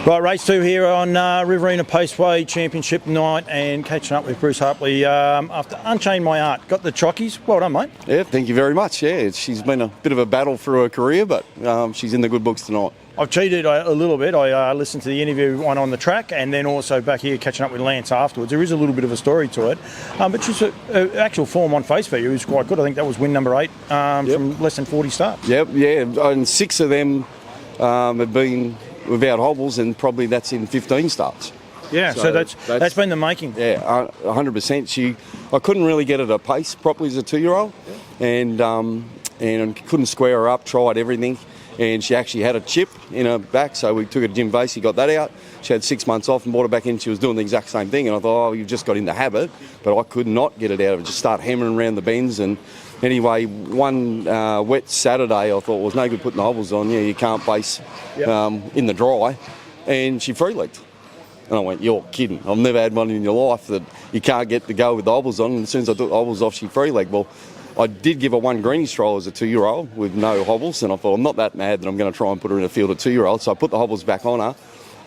Right, race 2 here on Riverina Paceway Championship night, and catching up with Bruce Harpley after Unchainmyart. Got the chockies. Well done, mate. Yeah, thank you very much. Yeah, she's been a bit of a battle through her career, but she's in the good books tonight. I've cheated a little bit. I listened to the interview one on the track, and then also back here catching up with Lance afterwards. There is a little bit of a story to it, but just actual form on face value is quite good. I think that was win number 8 from less than 40 starts. Yep, yeah, and 6 of them have been without hobbles, and probably that's in 15 starts. Yeah, so that's been the making. Yeah, 100%. I couldn't really get her to pace properly as a 2-year-old, and couldn't square her up. Tried everything, and she actually had a chip in her back, so we took her to Jim Vasey, got that out. She had 6 months off and brought her back in. She was doing the exact same thing, and I thought, oh, you've just got in the habit, but I could not get it out of it. Just start hammering around the bends, and anyway, one wet Saturday, I thought, well, it was no good putting the hobbles on. Yeah, you can't pace in the dry, and she free-legged. And I went, you're kidding. I've never had one in your life that you can't get to go with the hobbles on. And as soon as I took the hobbles off, she free-legged. Well, I did give her one greenie stroll as a 2-year-old with no hobbles, and I thought, I'm not that mad that I'm going to try and put her in a field of 2-year-olds. So I put the hobbles back on her,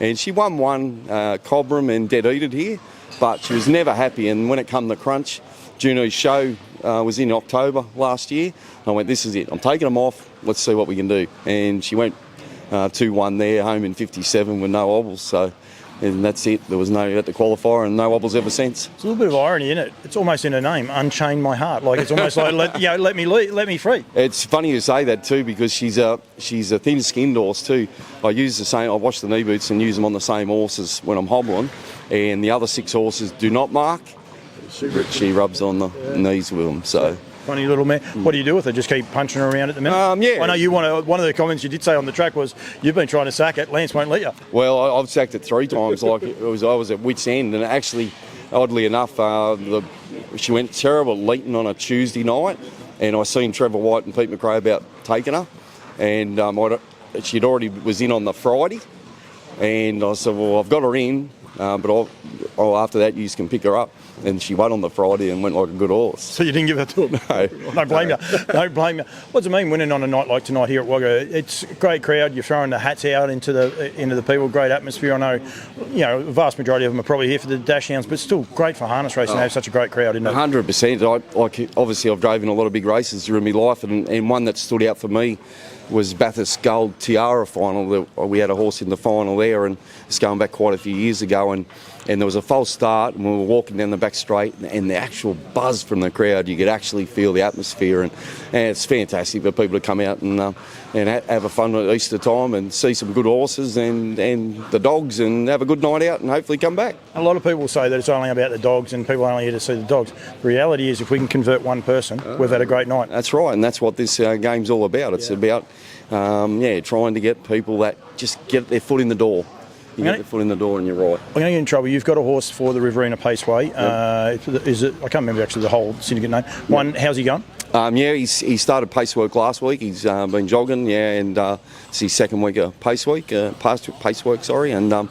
and she won one Cobram and dead heated here, but she was never happy. And when it come to crunch, Juno's show was in October last year. I went, this is it. I'm taking them off. Let's see what we can do. And she went 2-1 there, home in 57 with no wobbles. So, and that's it. There was no at the qualifier and no wobbles ever since. It's a little bit of irony in it. It's almost in her name, Unchain My Heart. Like it's almost like let me free. It's funny you say that too, because she's a thin-skinned horse too. I wash the knee boots and use them on the same horses when I'm hobbling, and the other 6 horses do not mark. She rubs on the knees with them. So. Funny little man. What do you do with her? Just keep punching her around at the minute? Yeah. I know you one of the comments you did say on the track was you've been trying to sack it. Lance won't let you. Well, I've sacked it 3 times. I was at wit's end, and actually, oddly enough, she went terrible at Leeton on a Tuesday night, and I seen Trevor White and Pete McRae about taking her, and she'd already was in on the Friday, and I said, well, I've got her in, but after that, you can pick her up. And she won on the Friday and went like a good horse. So you didn't give her to him? No. Don't blame you. Don't blame you. What does it mean winning on a night like tonight here at Wagga? It's a great crowd. You're throwing the hats out into the people. Great atmosphere. I know, the vast majority of them are probably here for the dash hounds, but still great for harness racing to have such a great crowd, isn't it? 100%. Obviously, I've driven a lot of big races during my life, and one that stood out for me was Bathurst Gold Tiara final. We had a horse in the final there, and it's going back quite a few years ago, and there was a false start, and we were walking down the back straight, and the actual buzz from the crowd, you could actually feel the atmosphere, and it's fantastic for people to come out and have a fun at Easter time and see some good horses and the dogs and have a good night out and hopefully come back. A lot of people say that it's only about the dogs and people are only here to see the dogs. The reality is if we can convert one person, we've had a great night. That's right, and that's what this game's all about. It's about trying to get people that just get their foot in the door. You get your foot in the door and you're right. I'm going to get in trouble. You've got a horse for the Riverina Paceway. Is it? I can't remember actually the whole syndicate name. How's he going? He started pace work last week. He's been jogging, and it's his second week of pace work, and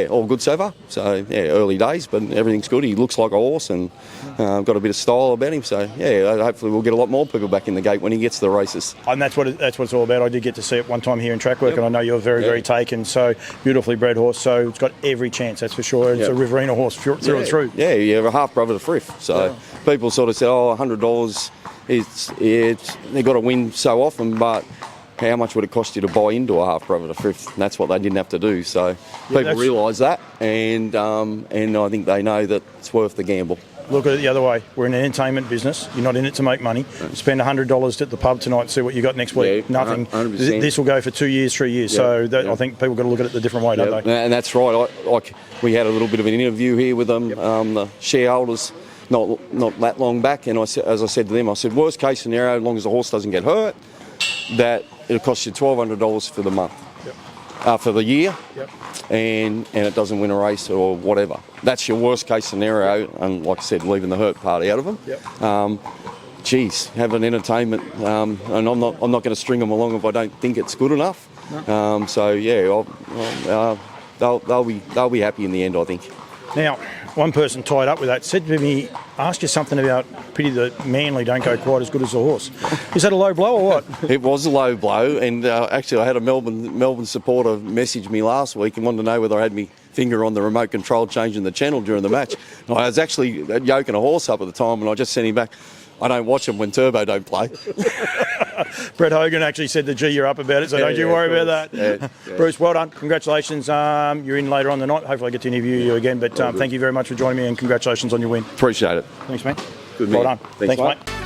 all good so far. So early days, but everything's good. He looks like a horse and got a bit of style about him. So hopefully we'll get a lot more people back in the gate when he gets to the races. And that's what it's all about. I did get to see it one time here in track work, and I know you're very, very taken. So beautifully bred horse. So it's got every chance, that's for sure. It's a Riverina horse through and through. Yeah, you have a half brother to Frith. So people sort of say, $100. They've got to win so often, but how much would it cost you to buy into a half brother to Frith? And that's what they didn't have to do. So people realise that, and I think they know that it's worth the gamble. Look at it the other way. We're in an entertainment business. You're not in it to make money. Spend $100 at the pub tonight, see what you got next week. Nothing. 100%. This will go for 2 years, 3 years. So I think people got to look at it the different way, don't they? And that's right. We had a little bit of an interview here with them, the shareholders, not that long back, and as I said to them, I said, worst case scenario, as long as the horse doesn't get hurt, that it'll cost you $1,200 for the month, for the year, and it doesn't win a race or whatever. That's your worst case scenario, and like I said, leaving the hurt part out of them. Have an entertainment, and I'm not going to string them along if I don't think it's good enough. No. They'll be happy in the end, I think. Now, one person tied up with that said to me, asked you something about pity that Manly don't go quite as good as the horse. Is that a low blow or what? It was a low blow, and actually I had a Melbourne supporter message me last week and wanted to know whether I had me finger on the remote control changing the channel during the match. And I was actually yoking a horse up at the time, and I just sent him back, I don't watch them when Turbo don't play. Brett Hogan actually said to G, you're up about it, so don't you worry about that. Yeah. Bruce, well done. Congratulations. You're in later on the night. Hopefully I get to interview you again, but thank you very much for joining me and congratulations on your win. Appreciate it. Thanks, mate. Good well man. done. Thanks, mate. mate.